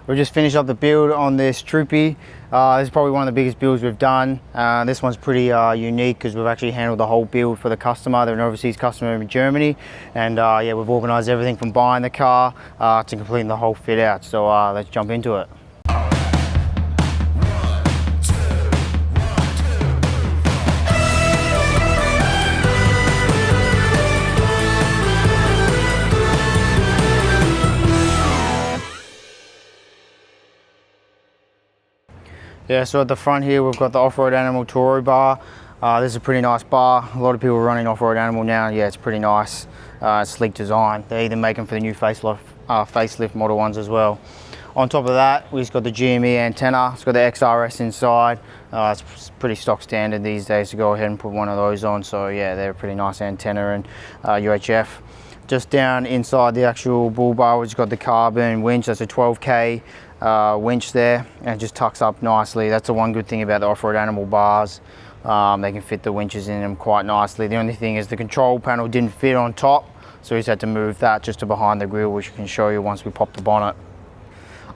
We've just finished up the build on this Troopy. This is probably one of the biggest builds we've done. This one's pretty unique because we've actually handled the whole build for the customer. They're an overseas customer in Germany, and yeah, we've organised everything from buying the car to completing the whole fit out. So let's jump into it. Yeah, so at the front here we've got the off-road animal Toro bar. This is a pretty nice bar. A lot of people are running off-road animal now. Yeah, it's pretty nice, sleek design. They either make them for the new facelift model ones as well. On top of that, we've just got the GME antenna. It's got the XRS inside. It's pretty stock standard these days to go ahead and put one of those on. So yeah, they're a pretty nice antenna and UHF. Just down inside the actual bull bar, we've got the carbon winch. That's a 12K winch there, and it just tucks up nicely. That's the one good thing about the off-road animal bars. They can fit the winches in them quite nicely. The only thing is the control panel didn't fit on top, so we just had to move that just to behind the grille, which I can show you once we pop the bonnet.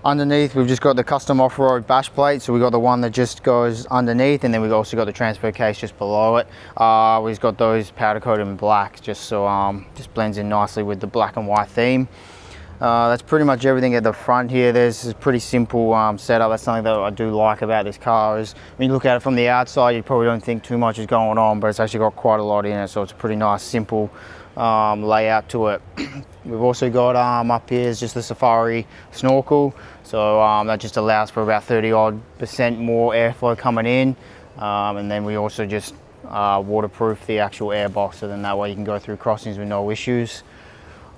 Underneath, we've just got the custom off-road bash plate. So we got the one that just goes underneath, and then we've also got the transfer case just below it. We've got those powder coated in black, just so just blends in nicely with the black and white theme. That's pretty much everything at the front here. There's a pretty simple setup. That's something that I do like about this car is when you look at it from the outside, you probably don't think too much is going on, but it's actually got quite a lot in it. So it's a pretty nice, simple layout to it. We've also got up here is just the Safari snorkel. So that just allows for about 30% more airflow coming in. And then we also just waterproof the actual air box, so then that way you can go through crossings with no issues.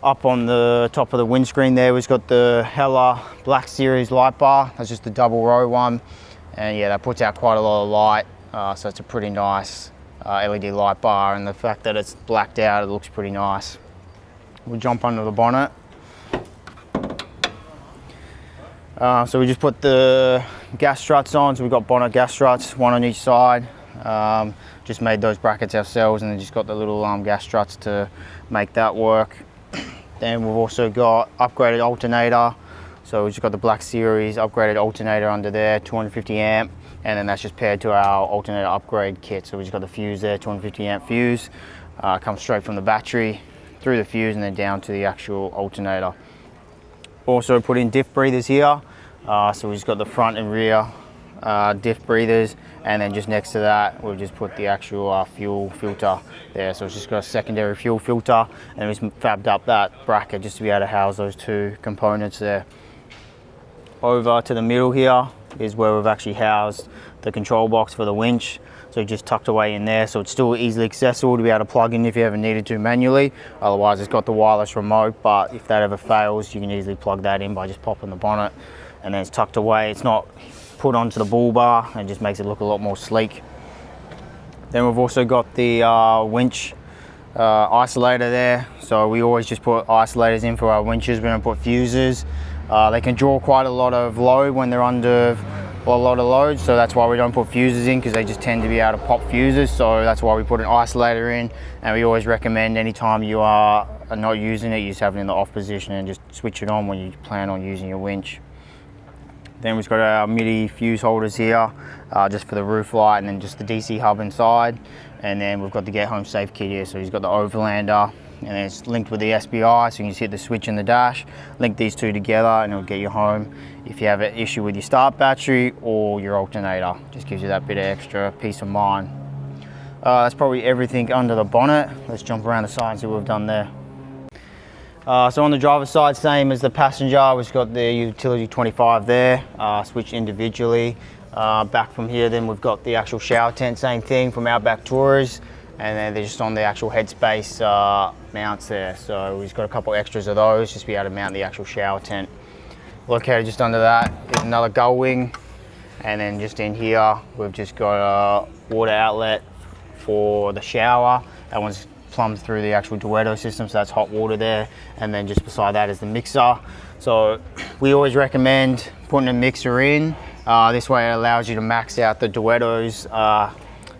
Up on the top of the windscreen there, we've got the Hella Black Series light bar. That's just the double row one. And yeah, that puts out quite a lot of light. So it's a pretty nice LED light bar, and the fact that it's blacked out, it looks pretty nice. We'll jump under the bonnet. So we just put the gas struts on. So we've got bonnet gas struts, one on each side. Just made those brackets ourselves, and then just got the little gas struts to make that work. Then we've also got upgraded alternator. So we've just got the Black Series upgraded alternator under there, 250 amp, and then that's just paired to our alternator upgrade kit. So we just got the fuse there, 250 amp fuse, comes straight from the battery through the fuse and then down to the actual alternator. Also put in diff breathers here. So we just got the front and rear diff breathers, and then just next to that we've just put the actual fuel filter there. So it's just got a secondary fuel filter, and we just fabbed up that bracket just to be able to house those two components there. Over to the middle here is where we've actually housed the control box for the winch. So just tucked away in there, so it's still easily accessible to be able to plug in if you ever needed to manually. Otherwise it's got the wireless remote, but if that ever fails, you can easily plug that in by just popping the bonnet, and then it's tucked away. It's not put onto the bull bar, and just makes it look a lot more sleek. Then we've also got the winch isolator there. So we always just put isolators in for our winches. We don't put fuses. They can draw quite a lot of load when they're under a lot of load, so that's why we don't put fuses in, because they just tend to be able to pop fuses. So that's why we put an isolator in, and we always recommend anytime you are not using it, you just have it in the off position and just switch it on when you plan on using your winch. Then we've got our MIDI fuse holders here, just for the roof light, and then just the DC hub inside. And then we've got the Get Home Safe kit here. So he's got the overlander, and then it's linked with the SPI, so you can just hit the switch in the dash, link these two together, and it'll get you home if you have an issue with your start battery or your alternator. Just gives you that bit of extra peace of mind. That's probably everything under the bonnet. Let's jump around the side and see what we've done there. So on the driver's side, same as the passenger, we've got the utility 25 there, switched individually. Back from here, then we've got the actual shower tent, same thing from Outback Tourers, and then they're just on the actual headspace mounts there. So we've got a couple extras of those, just to be able to mount the actual shower tent. Located just under that is another gull wing, and then just in here, we've just got a water outlet for the shower. That one's plumbed through the actual Duetto system, so that's hot water there, and then just beside that is the mixer. So we always recommend putting a mixer in. This way it allows you to max out the Duetto's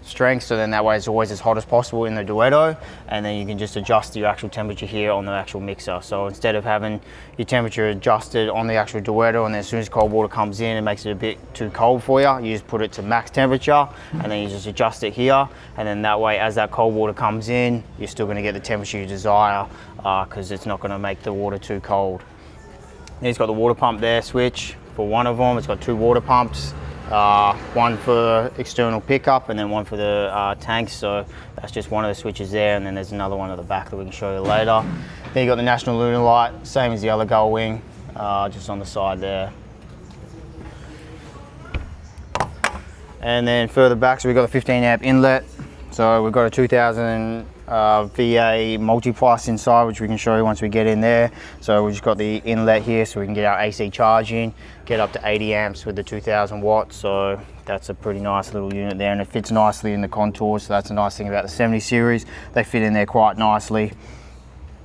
strength, so then that way it's always as hot as possible in the Duetto, and then you can just adjust your actual temperature here on the actual mixer. So instead of having your temperature adjusted on the actual Duetto, and then as soon as cold water comes in, it makes it a bit too cold for you, you just put it to max temperature, and then you just adjust it here, and then that way as that cold water comes in, you're still going to get the temperature you desire, because it's not going to make the water too cold. Then it's got the water pump there switch for one of them. It's got 2 water pumps. One for external pickup and then one for the tanks, so that's just one of the switches there, and then there's another one at the back that we can show you later. Then you got the National Lunar Light, same as the other gull wing, just on the side there. And then further back, so we've got a 15 amp inlet, so we've got a 2000 V8 multi-plus inside, which we can show you once we get in there. So we've just got the inlet here so we can get our AC charging, get up to 80 amps with the 2000 watts. So that's a pretty nice little unit there, and it fits nicely in the contours. So that's a nice thing about the 70 series. They fit in there quite nicely.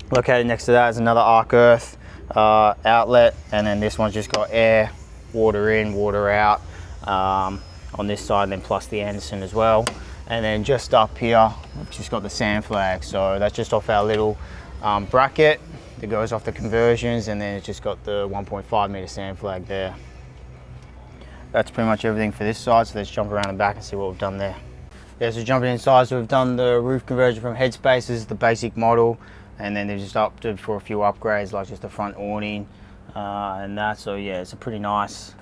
Located next to that is another arc earth outlet, and then this one's just got air, water in, water out on this side, and then plus the Anderson as well. And then just up here, we've just got the sand flag. So that's just off our little bracket that goes off the conversions, and then it's just got the 1.5 meter sand flag there. That's pretty much everything for this side, so let's jump around the back and see what we've done there. Yeah, so jumping inside, so we've done the roof conversion from headspace. This is the basic model, and then they've just opted for a few upgrades, like just the front awning and that. So yeah, it's a pretty nice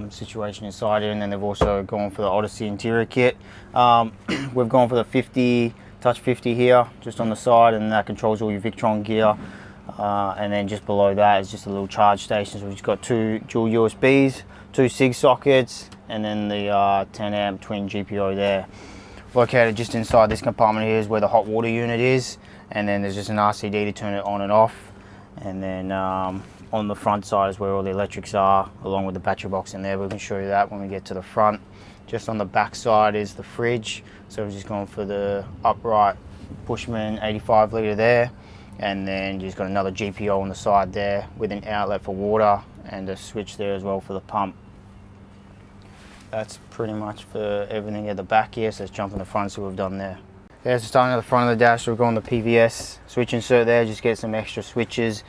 situation inside here. And then they've also gone for the Odyssey interior kit. We've gone for the touch 50 here, just on the side, and that controls all your Victron gear. And then just below that is just a little charge station. So we've just got 2 dual USBs, 2 SIG sockets, and then the 10 amp twin GPO there. Located just inside this compartment here is where the hot water unit is, and then there's just an RCD to turn it on and off. And then on the front side is where all the electrics are, along with the battery box in there. We can show you that when we get to the front. Just on the back side is the fridge, so we're just going for the upright Bushman 85 litre there, and then just got another GPO on the side there with an outlet for water and a switch there as well for the pump. That's pretty much for everything at the back here, so let's jump in the front, see what we've done there. Yeah, so starting at the front of the dash, we've gone the PVS switch insert there, just get some extra switches.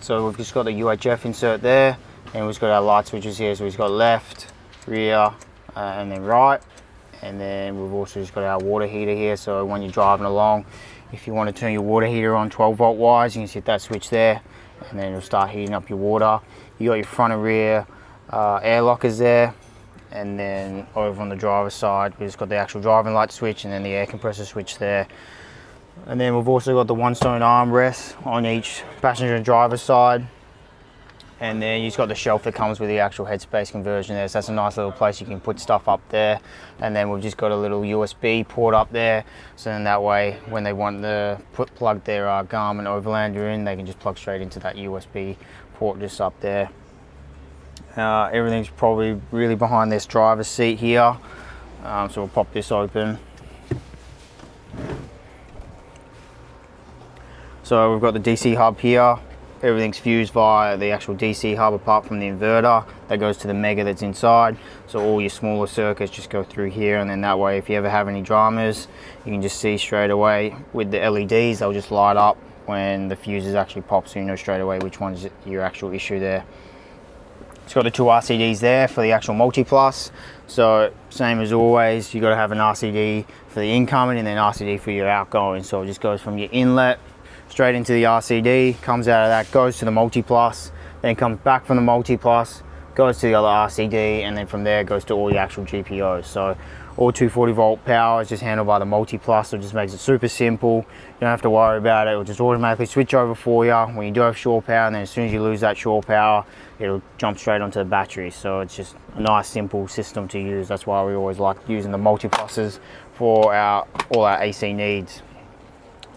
So we've just got the UHF insert there, and we've got our light switches here, so we've got left, rear, and then right. And then we've also just got our water heater here, so when you're driving along, if you want to turn your water heater on 12 volt wise, you can just hit that switch there, and then it'll start heating up your water. You got your front and rear air lockers there, and then over on the driver's side, we've just got the actual driving light switch and then the air compressor switch there. And then we've also got the 1-stone armrest on each passenger and driver's side. And then you've got the shelf that comes with the actual headspace conversion there, so that's a nice little place you can put stuff up there. And then we've just got a little USB port up there, so then that way when they want to plug their Garmin Overlander in, they can just plug straight into that USB port just up there. Everything's probably really behind this driver's seat here, so we'll pop this open. So we've got the DC hub here. Everything's fused via the actual DC hub apart from the inverter that goes to the Mega that's inside. So all your smaller circuits just go through here, and then that way if you ever have any dramas, you can just see straight away with the LEDs, they'll just light up when the fuses actually pop, so you know straight away which one's your actual issue there. It's got the 2 RCDs there for the actual multi-plus. So same as always, you got to have an RCD for the incoming and then RCD for your outgoing. So it just goes from your inlet straight into the RCD, comes out of that, goes to the multi-plus, then comes back from the multi-plus, goes to the other RCD, and then from there goes to all the actual GPOs. So all 240 volt power is just handled by the multi-plus, so it just makes it super simple. You don't have to worry about it. It'll just automatically switch over for you when you do have shore power, and then as soon as you lose that shore power, it'll jump straight onto the battery. So it's just a nice simple system to use. That's why we always like using the multi-pluses for all our AC needs.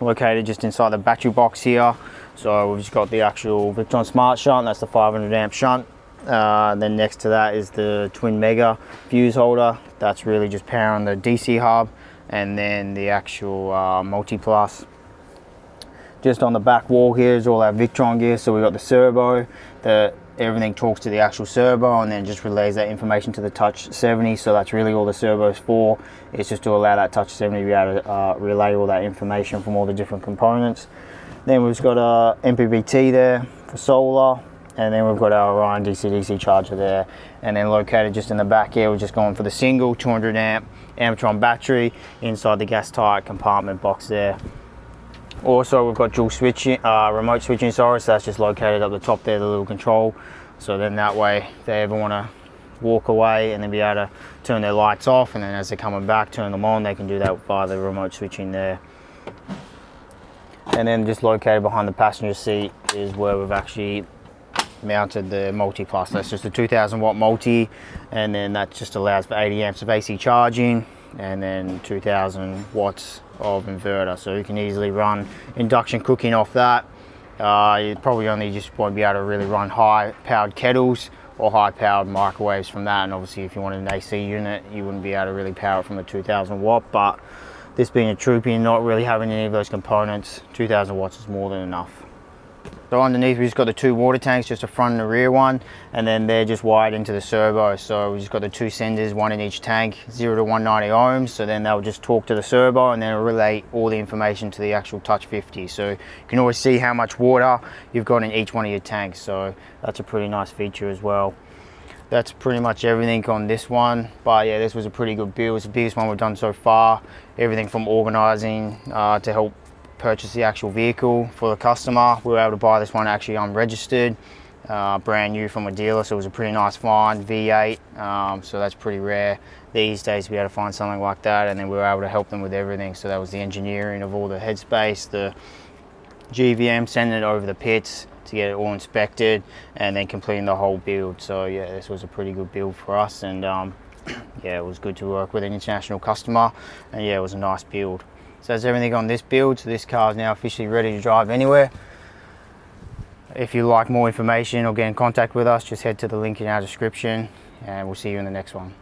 Located just inside the battery box here, so we've just got the actual Victron Smart Shunt, that's the 500 amp shunt. Then next to that is the twin Mega fuse holder, that's really just powering the DC hub, and then the actual multi-plus. Just on the back wall here is all our Victron gear, so we've got the servo, the everything talks to the actual servo and then just relays that information to the Touch 70. So that's really all the servo's for. It's just to allow that Touch 70 to be able to relay all that information from all the different components. Then we've got a MPPT there for solar, and then we've got our Orion DC-DC charger there, and then located just in the back here, we're just going for the single 200 amp Amptron battery inside the gas tight compartment box there. Also, we've got dual switching, remote switching, sorry, so that's just located up the top there, the little control. So then that way, if they ever want to walk away and then be able to turn their lights off, and then as they're coming back, turn them on, they can do that via the remote switching there. And then just located behind the passenger seat is where we've actually mounted the multi plus. That's just a 2000 watt multi, and then that just allows for 80 amps of AC charging and then 2000 watts of inverter. So you can easily run induction cooking off that. You probably only just won't be able to really run high powered kettles or high powered microwaves from that. And obviously if you wanted an AC unit, you wouldn't be able to really power it from the 2000 watt, but this being a Troopy and not really having any of those components, 2000 watts is more than enough. So underneath we've just got the 2 water tanks, just a front and a rear one, and then they're just wired into the servo. So we've just got the 2 senders, one in each tank, 0 to 190 ohms. So then they'll just talk to the servo and then it'll relay all the information to the actual Touch 50. So you can always see how much water you've got in each one of your tanks. So that's a pretty nice feature as well. That's pretty much everything on this one, but yeah, this was a pretty good build. It's the biggest one we've done so far. Everything from organizing to help purchase the actual vehicle for the customer. We were able to buy this one actually unregistered, brand new from a dealer, so it was a pretty nice find, V8, so that's pretty rare these days to be able to find something like that. And then we were able to help them with everything, so that was the engineering of all the headspace, the GVM, sending it over the pits to get it all inspected, and then completing the whole build. So yeah, this was a pretty good build for us, and yeah, it was good to work with an international customer, and yeah, it was a nice build. So that's everything on this build. So this car is now officially ready to drive anywhere. If you like more information or get in contact with us, just head to the link in our description, and we'll see you in the next one.